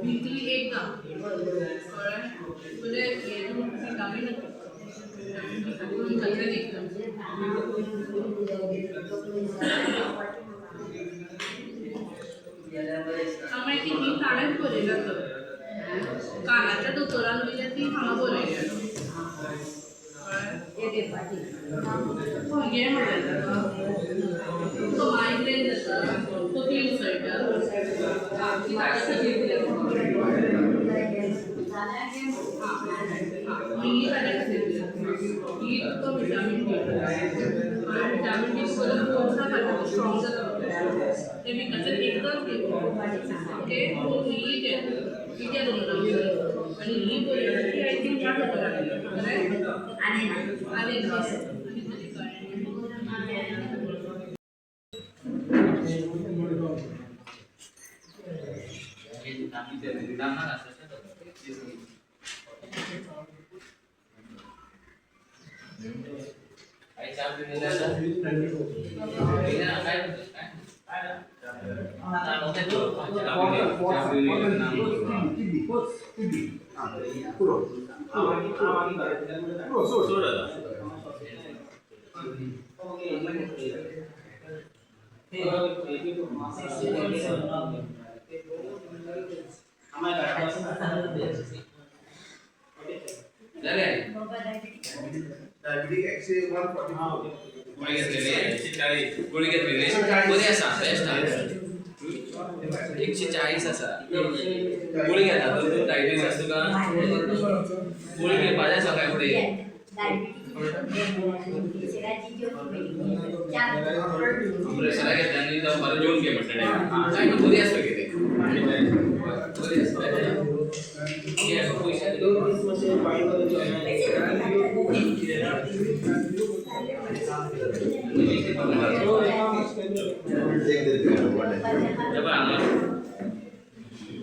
Weekly एकदा म्हणजे vitamin आम्हाला ती ही काढत बरयला कानाच्या दोतोरान दिल्या ती हांगा बरयल्या हे म्हणटा तो मायग्रेन जाता तो क्लीन करता ही तो विटामिन डी स्ट्रॉंग जाता ते मी कसं एकदम ओके ही आणि ही बोलली आय थिंक काय होतं आणि डायबिटिक एक्से 144 गोळी घेतलेली 140 असा बेस्ट आहे 140 असा गोळी घेता तर डायबिटीस असतो का गोळी घेपाच्या सकाळी पुढे प्रेशर घेतल्याने जाऊन मला जेवण घे म्हटलं काय बरी असतं की ते बरी असतं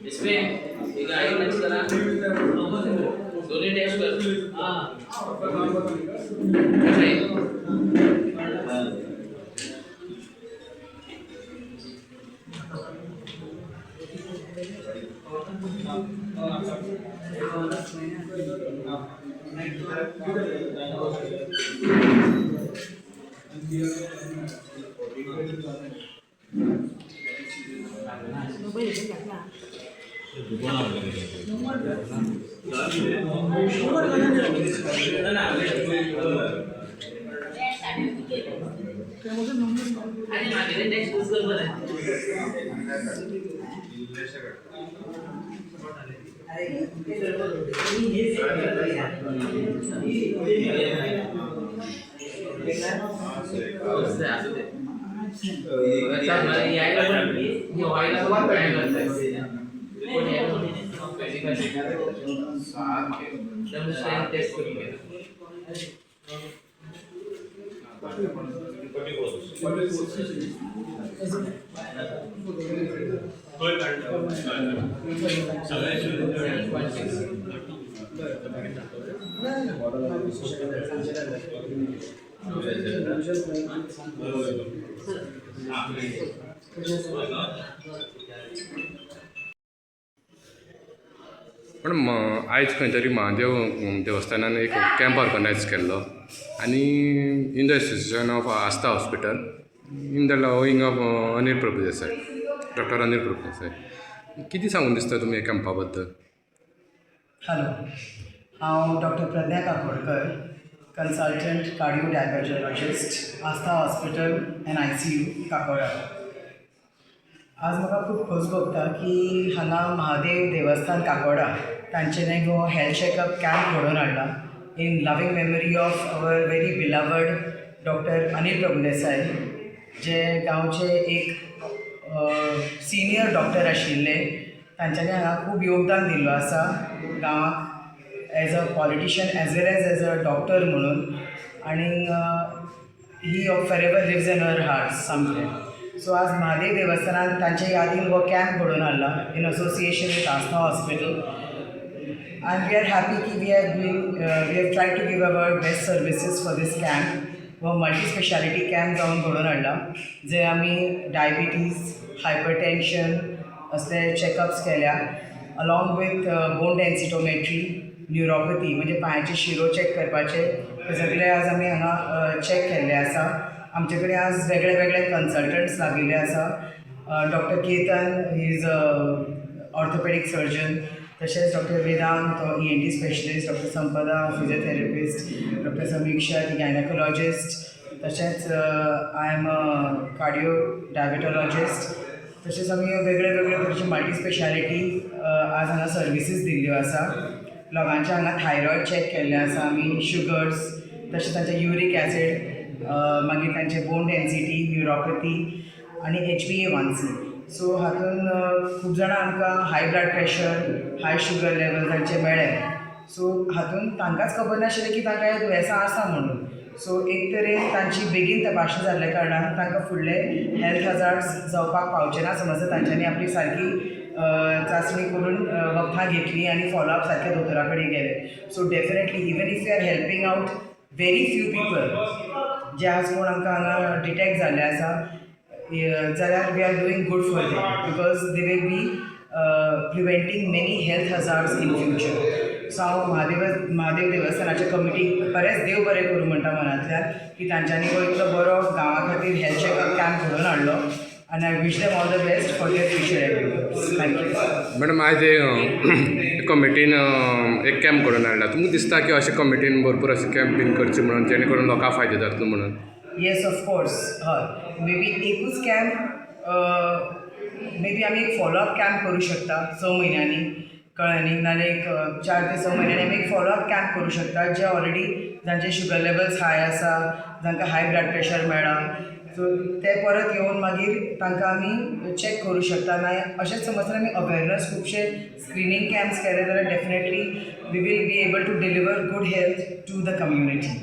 इसमें एक आई टच करा दोनों टेस्ट कर पण आयज खंय तरी महादेव देवस्थानान एक कॅम्प ऑर्गनायज केल्लो आनी in the association of Aastha Hospital in the loving of Anil Prabhudesai doctor Anil Prabhudesai कितें सांगून दिसता तुमी ह्या कॅम्पा बद्दल? हॅलो, हांव doctor Pradnya Kakodkar, consultant cardio diabetologist, Aastha Hospital and ICU Kakoda. आज म्हाका खूब खोस भोगता की हांगा महादेव देवस्थान काकोडा तांचेन एक हेल्थ चॅकअप कॅम्प घडोवन हाडला in loving memory of our very beloved doctor Anil Prabhudesai जे गांवचे एक सिनियर डॉक्टर आशिल्ले. तांच्यांनी हांगा खूब योगदान दिल्लो आसा गांवाक as a politician as well as a doctor म्हणून. आनी he forever lives in our hearts सामकें. सो आज महादेव देवस्थानान तांचे यादीन हो कॅम्प घडोवन हाडला in association with Aastha Hospital. And we are happy that we have tried to give our best services for this camp. वो मल्टी स्पेशालिटी कॅम्प जावन घडोवन हाडला जे आमी डायबिटीज, हायपरटेन्शन असले चॅकअप्स केल्या अलॉंग विथ बोन डेन्सिटोमेट्री, न्युरोपॅथी म्हणजे पांयाचे शिरो चॅक करपाचे हे सगळे आज आमी हांगा चॅक केल्ले आसा. आमचे कडेन आज वेगळे वेगळे कन्सल्टंट्स लागिल्ले आसा. Doctor Ketan is orthopaedic surgeon, तशेंच doctor Vedant ENT specialist, doctor Sampada physiotherapist, doctor Samiksha ती गायनेकोलॉजिस्ट, तशेंच I am a cardio diabetologist. तशेंच आमी वेगळे वेगळे तरेची मल्टी स्पेशालिटी आज हांगा सर्विसीस दिल्ल्यो आसा. लोकांचे हांगा थायरॉयड चॅक केल्ले आसा आमी, शुगर्स, तशेंच तांचे युरीक एसीड, मागीर तांचे बोन डेन्सिटी, न्युरोपॅथी आनी HbA1c. सो हातून खूब जाणां आमकां हाय ब्लड प्रेशर, हाय शुगर लेवल तांचे मेळ्ळे. सो हातून तांकांच खबर नाशिल्लें की तांकां हे दुयेंसां आसा म्हणून. सो एक तरेन तांची बेगीन तपासणी जाल्ल्या कारणान तांकां फुडले हेल्थ हजार्ड्स जावपाक पावचे ना. समज तांच्यांनी आपली सारकी चांचणी करून वखदां घेतली आनी फॉलोअप सारके दोतोरा कडेन गेले. So definitely even if you are helping out very few people जे आज कोण आमकां हांगा डिटेक्ट जाल्ले आसा जाल्यार we are doing good for them because they will be preventing many health hazards in future. So हांव महादेव देवस्थानाच्या कमिटीक खरेंच देव बरें करूं म्हणटा मनांतल्यान की तांच्यांनी हो इतलो बरो गांवा खातीर हेल्थ चॅकअप कॅम्प घडोवन हाडलो. आनी I wish them all the best for their future activities. Thank you. Madam आज कमिटीन एक कॅम्प घडोवन हाडला. तुमकां दिसता की अशें कमिटीन भरपूर अशें कॅम्प बीन करचे म्हणून जेणे करून लोकांक फायदो जातलो म्हणून? Yes of course. हय, मे बी एकूच कॅम्प मे बी आमी एक फॉलोअप कॅम्प करूं शकता 6 म्हयन्यांनी, कळ्ळें न्ही. नाल्यार एक 4 ते 6 म्हयन्यांनी आमी एक फॉलोअप कॅम्प करूं शकता जे ऑलरेडी जांचे शुगर लेवल्स हाय आसा, जांकां हाय ब्लड प्रेशर मेळ्ळा, सो ते परत येवन मागीर तांकां आमी चॅक करूं शकता. ना अशेंच समज जर आमी अवेरनस खुबशे स्क्रिनींग कॅम्प्स केले जाल्यार definitely we will be able to deliver good health to the community.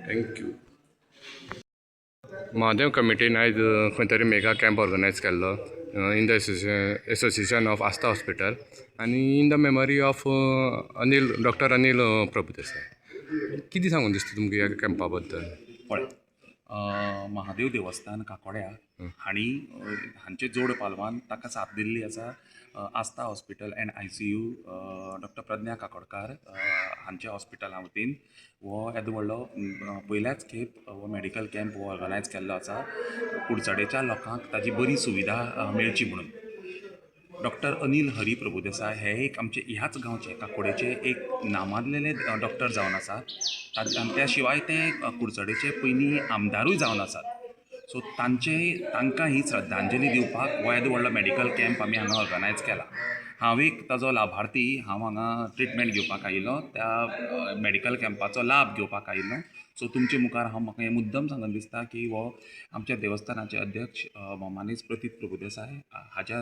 Thank you. Mahadev कमिटीन आयज खंय तरी मेगा कॅम्प ऑर्गनायज केल्लो in the association of Aastha Hospital आनी in the memory of doctor Anil Prabhudesai. कितें सांगून दिसता तुमकां ह्या कॅम्पा बद्दल? पळय, महादेव देवस्थान काकोड्या हांणी हांचे जोड पालवान ताका साथ दिल्ली आसा. Aastha Hospital and ICU doctor Pradnya Kakodkar हांच्या हॉस्पिटला वतीन हो येदो व्हडलो पयल्याच खेप हो मेडिकल कॅम्प हो ऑर्गनायज केल्लो आसा कुडचडेच्या लोकांक ताजी बरी सुविधा मेळची म्हणून. डॉक्टर अनिल हरी प्रभुदेसाय हे एक आमचे ह्याच गांवचे काकोडेचे एक नामांतलेले डॉक्टर जावन आसात. त्या शिवाय ते कुडचडेचे पयलीं आमदारूय जावन आसात. सो तांकां ही श्रद्धांजली दिवपाक हो येदो व्हडलो मेडिकल कॅम्प आमी हांगा ऑर्गनायज केला. हांव एक ताजो लाभार्थी. हांव हांगा ट्रिटमेंट घेवपाक आयिल्लो, त्या मेडिकल कॅम्पाचो लाभ घेवपाक आयिल्लो. सो तुमचे मुखार हांव म्हाका हें मुद्दम सांगून दिसता की हो आमच्या देवस्थानाचे अध्यक्ष मोमानीस प्रतीत प्रभुदेसाय हाच्या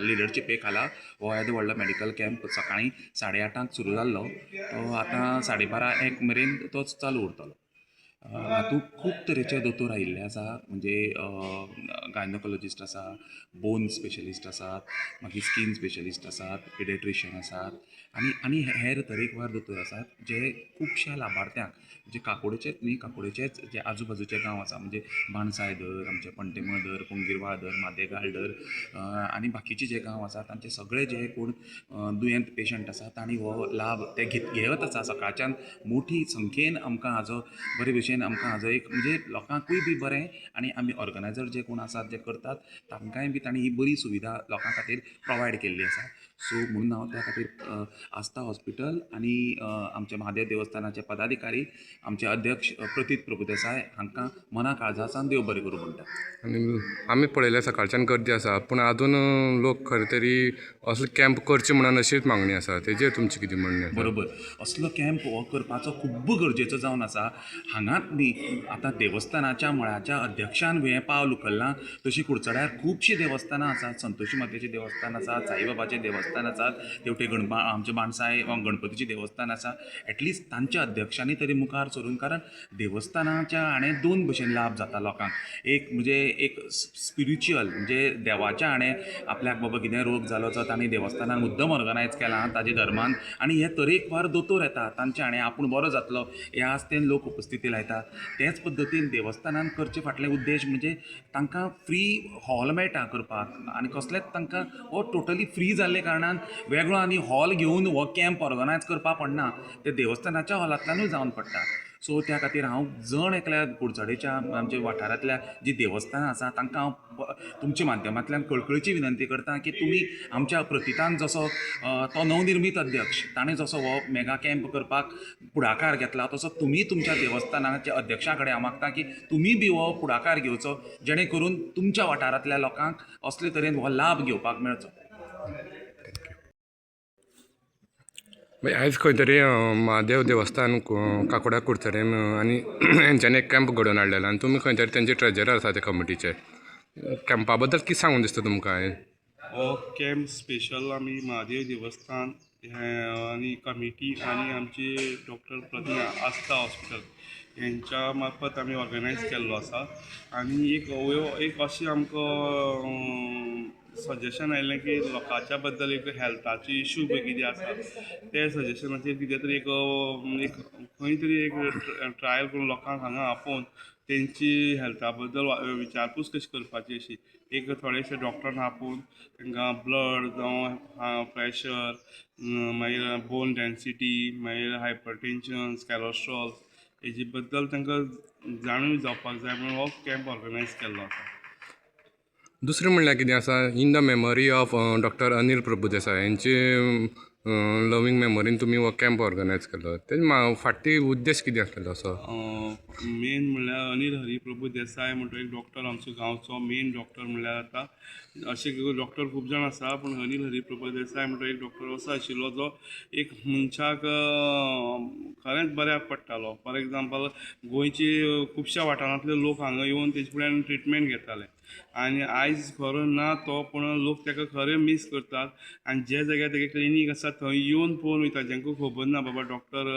लिडरशिपे खाला हो येदो व्हडलो मेडिकल कॅम्प सकाळीं 8:30 सुरू जाल्लो तो आतां 12:30-1 मेरेन तोच चालू उरतलो. हातूंत खूब तरेचे दोतोर आयिल्ले आसा, म्हणजे गायनोकोलॉजिस्ट आसा, बोन स्पेशलिस्ट आसात, मागीर स्कीन स्पेशलिस्ट आसात, पिडियाट्रिशियन आसात आनी हेर तरेकवार दोतोर आसात जे खुबश्या लाभार्थ्यांक म्हणजे काकोडेचेच न्ही, काकोडेचेच जे आजूबाजूचे गांव आसा म्हणजे बाणसाय धर, आमचे पंटेमळ धर, पोंगिरवाळ धर, मादेगाळ धर आनी बाकीचे जे गांव आसात तांचे सगळे जे कोण दुयेंत पेशंट आसात तांणी हो लाभ ते घेत आसा. सकाळच्यान मोठी संख्येन आमकां हाजो बरे भशेन आमकां हाजो एक म्हणजे लोकांकूय बी बरें आनी आमी ऑर्गनायझर जे कोण आसात जे करतात तांकांय बी तांणी ही बरी सुविधा लोकां खातीर प्रोवायड केल्ली आसा. सो म्हणून हांव त्या खातीर आस्था हॉस्पिटल आनी आमचे महादेव देवस्थानाचे पदाधिकारी आमचे अध्यक्ष प्रतीत प्रभुदेसाय हांकां मना काळजासान देव बरें करूं म्हणटा. आनी आमी पळयल्या सकाळच्यान गर्दी आसा पूण आजून लोक खंय तरी असले कॅम्प करचे म्हणून अशीच मागणी आसा तेजेर तुमचें कितें म्हणणें आसा? बरोबर असलो कॅम्प हो करपाचो खूब गरजेचो जावन आसा. हांगाच न्ही आतां देवस्थानाच्या मळाच्या अध्यक्षान हें पावल उखल्लां तशी कुडचड्यार खुबशीं देवस्थानां आसात. संतोशी मातेचें देवस्थान आसा, साईबाबाचें देवस्थान आसात, तेवटे आमचे बाणसाय गणपतीचें देवस्थान आसा. एटलिस्ट तांच्या अध्यक्षांनी तरी मुखार सरून कारण देवस्थानाच्या हाणे दोन भशेन लाभ जाता लोकांक. एक म्हणजे एक स्पिरिच्युअल म्हणजे देवाच्या हाणे आपल्याक बाबा कितें रोग जालो तो तांणी देवस्थानान मुद्दम ऑर्गनायज केला ताजे धर्मान आनी हे तरेकवार दोतोर येता तांचे हाणे आपूण बरो जातलो ह्या आस्तेन लोक उपस्थिती लायता. तेच पद्दतीन देवस्थानान करचे फाटले उद्देश म्हणजे तांकां फ्री हॉल मेळटा करपाक आनी कसलेच तांकां हो टोटली फ्री जाल्ले कारणान वेगळो आनी हॉल घेवन हो कॅम्प ऑर्गनायज करपाक पडना. ते देवस्थानाच्या हॉलांतल्यानूय जावन पडटा. सो त्या खातीर हांव जण एकल्या कुडचडेच्या आमच्या वाठारांतल्या जी देवस्थानां आसा तांकां हांव तुमच्या माध्यमांतल्यान कळकळीची विनंती करता की तुमी आमच्या प्रतीतान जसो तो नवनिर्मीत अध्यक्ष ताणें जसो हो मेगा कॅम्प करपाक पुढाकार घेतला तसो तुमी तुमच्या देवस्थानाच्या अध्यक्षा कडेन हांव मागता की तुमी बी हो पुढाकार घेवचो जेणे करून तुमच्या वाठारांतल्या लोकांक असले तरेन हो लाभ घेवपाक मेळचो. आयज खंय तरी महादेव देवस्थान काकोडा कुडचडेन आनी हेंच्यांनी एक कॅम्प घडोवन हाडलेलो आनी तुमी खंय तरी तेंचे ट्रेजरर आसा ते कमिटीचे. कॅम्पा बद्दल कितें सांगून दिसता तुमकां? हो कॅम्प स्पेशल आमी महादेव देवस्थान आनी कमिटी आनी आमची डॉक्टर प्रज्ञा आस्था हॉस्पिटल हेंच्या मार्फत आमी ऑर्गनायज केल्लो आसा. आनी एक अशें आमकां सजेशन आयिल्लें की लोकांच्या बद्दल एक हेल्थाची इश्यू पळय कितें आसा ते सजेशनाचेर कितें तरी एक खंय तरी एक ट्रायल करून लोकांक हांगा आपोवन तेंची हेल्था बद्दल विचारपूस कशी करपाची अशी एक थोडेशे डॉक्टरांक आपोवन तांकां ब्लड जावं प्रेशर मागीर बोन डेन्सिटी मागीर हायपरटेन्शन कॅलेस्ट्रॉल हेजे बद्दल तांकां जाणून जावपाक जाय म्हणून हो कॅम्प ऑर्गनायज केल्लो आसा. दुसरें म्हणल्यार कितें आसा in the memory of doctor Anil Prabhudesai यांची लवींग मेमरीन तुमी हो कॅम्प ऑर्गनायज केलो. तेजे फाटी उद्देश कितें आसलेलो असो? मेन म्हणल्यार अनिल हरी प्रभू देसाय म्हणटा एक डॉक्टर आमचो गांवचो मेन डॉक्टर म्हणल्यार आतां अशे डॉक्टर खूब जाण आसा पूण अनिल हरी प्रभू देसाय म्हणटा एक डॉक्टर असो आशिल्लो जो एक मनशाक खरेंच बऱ्याक पडटालो. फॉर एग्जांपल गोंयचे खुबश्या वाठारांतले लोक हांगा येवन तेजे फुड्यान ट्रिटमेंट घेताले आनी आयज खरो ना तो पूण लोक ताका खरें मिस करतात आनी जे जाग्यार तेगे क्लिनीक आसा थंय येवन पळोवन वयता जांकां खबर ना बाबा डॉक्टर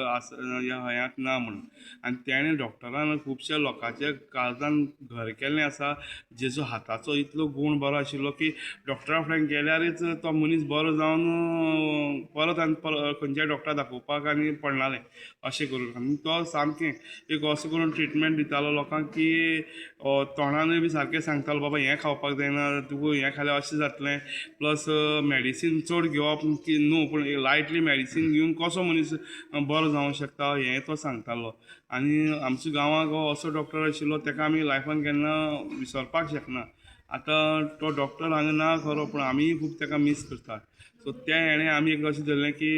ह्या हयात ना म्हणून. आनी तेणें डॉक्टरान खुबश्या लोकांच्या काळजान घर केल्लें आसा जेजो हाताचो इतलो गूण बरो आशिल्लो की डॉक्टरा फुड्यान गेल्यारच तो मनीस बरो जावन परत आनी खंयच्याय डॉक्टरा दाखोवपाक आनी पडनाले अशें करून. आनी तो सामकें एक असो करून ट्रिटमेंट दितालो लोकांक की तोंडानूय बी सारकें सांगतालो बाबा हें खावपाक जायना तुका हें खाल्यार अशें जातलें प्लस मेडिसीन चड घेवप की न्हू पूण लायटली मेडिसीन घेवन कसो मनीस बरो जावंक शकता हें तो सांगतालो. आनी आमच्या गांवांक हो असो डॉक्टर आशिल्लो ताका आमी लायफान केन्ना विसरपाक शकना. आतां तो डॉक्टर हांगा ना खरो पूण आमीय खूब ताका मिस करता. सो त्या हेणें आमी एक अशें धरलें की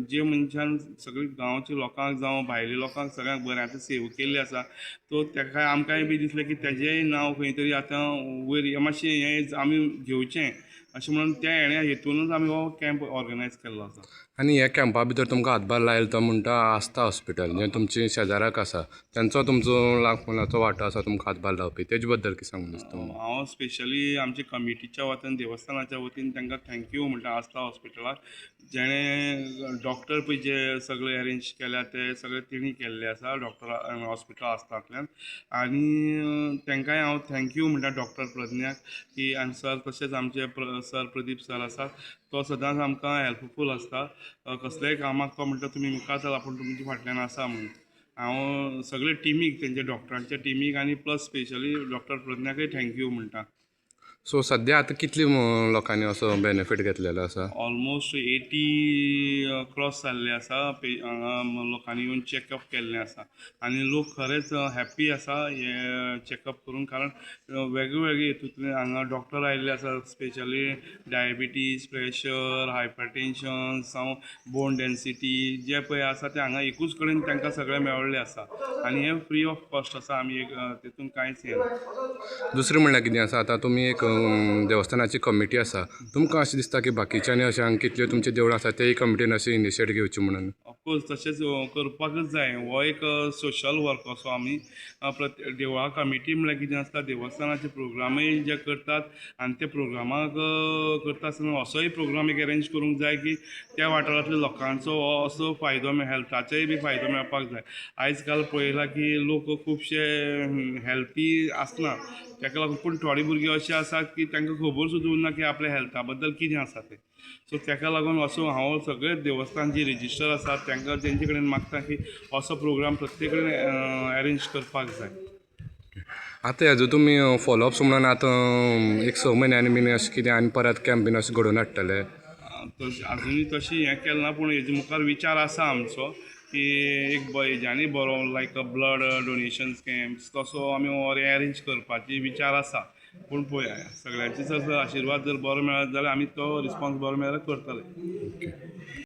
जे मनशान सगळे गांवच्या लोकांक जावं भायल्या लोकांक सगळ्यांक बऱ्याची सेवा केल्ली आसा तो ताका आमकांय बी दिसलें की तेजेंय नांव खंय तरी आतां वयर मातशें हें आमी घेवचें अशें म्हणून त्या हेतूनच आमी हो कॅम्प ऑर्गनायज केल्लो आसा. आनी ह्या कॅम्पा भितर तुमकां हातभार लायलो तो म्हणटा आस्था हॉस्पिटल जें तुमचे शेजाराक आसा तांचो तुमचो लागपणाचो वांटो आसा तुमकां हातभार लावपी तेजे बद्दल कितें सांगून दिसता? हांव स्पेशली आमच्या कमिटीच्या वतीन देवस्थानाच्या वतीन तांकां थँक्यू म्हणटा आस्था हॉस्पिटलाक जेणें डॉक्टर पळय जे सगळे अरेंज केल्या ते सगळे तेणी केल्ले आसा डॉक्टर हॉस्पिटल आस्थांतल्यान. आनी तांकांय हांव थँक्यू म्हणटा डॉक्टर प्रज्ञाक की आनी सर तशेंच आमचे सर प्रदीप सर आसा तो सदांच आमकां हेल्पफूल आसता. कसलेंय कामाक तो म्हणटा तुमी मुखार चला पूण तुमच्या फाटल्यान आसा म्हणून. हांव सगळे टिमीक तेंचे डॉक्टरांच्या टिमीक आनी प्लस स्पेशली डॉक्टर प्रज्ञाकय थँक्यू म्हणटा. सो सध्या आतां कितली लोकांनी असो बेनिफीट घेतलेलो आसा? ऑलमोस्ट 80 क्रॉस जाल्ले आसा हांगा लोकांनी येवन चॅकअप केल्लें आसा आनी लोक खरेंच हॅप्पी आसा हे चॅकअप करून, कारण वेगवेगळे हितूंतले हांगा डॉक्टर आयिल्ले आसा, स्पेशली डायबिटीज, प्रेशर, हायपरटेन्शन जावं बोन डेन्सिटी जे पळय आसा ते हांगा एकूच कडेन तांकां सगळें मेळ्ळें आसा आनी हे फ्री ऑफ कॉस्ट आसा. आमी एक तितून कांयच हें ना. दुसरें म्हणल्यार कितें आसा, आतां तुमी एक देवस्थानाची कमिटी आसा, तुमकां अशें दिसता की बाकीच्यांनी अशें हांगा कितल्यो तुमचे देवळां आसा तेय कमिटीन अशी इनिशिएट घेवची म्हणून? ऑफकोर्स तशेंच करपाकच जाय. हो एक सोशल वर्क असो आमी प्रत्येक देवळा कमिटी म्हळ्यार कितें आसता, देवस्थानाचे प्रोग्रामय जे करतात आनी ते प्रोग्रामाक करता आसतना असोय प्रोग्राम एक अरेंज करूंक जाय की त्या वाठारांतल्या लोकांचो हो असो फायदो हेल्थाचोय बी फायदो मेळपाक जाय. आयज काल पळयलां की लोक खुबशे हेल्थी आसना, ताका लागून पूण थोडे भुरगे अशे आसात की तांकां खबर सुद्दां उरना की आपल्या हेल्था बद्दल कितें आसा तें. सो ताका लागून असो हांव सगळे देवस्थान जी रेजिस्टर आसात तांकां तेंचे कडेन मागता की असो प्रोग्राम प्रत्येक कडेन अरेंज करपाक जाय. आतां हेजो तुमी फॉलोअप्स म्हणून आतां एक 6 म्हयन्यांनी बीन अशें कितें आनी परत कॅम्प बीन अशें घडोवन हाडटले? अजुनूय तशी हें केलें ना, पूण हेजे मुखार विचार आसा आमचो की एक हेज्यांनी बरो लायक ब्लड डोनेशन्स कॅम्प्स तसो आमी अरेंज करपाची विचार आसा. पूण पळया सगळ्यांचेच आशिर्वाद जर बरो मेळत जाल्यार आमी तो रिस्पॉन्स बरो मेळ्यार करतले.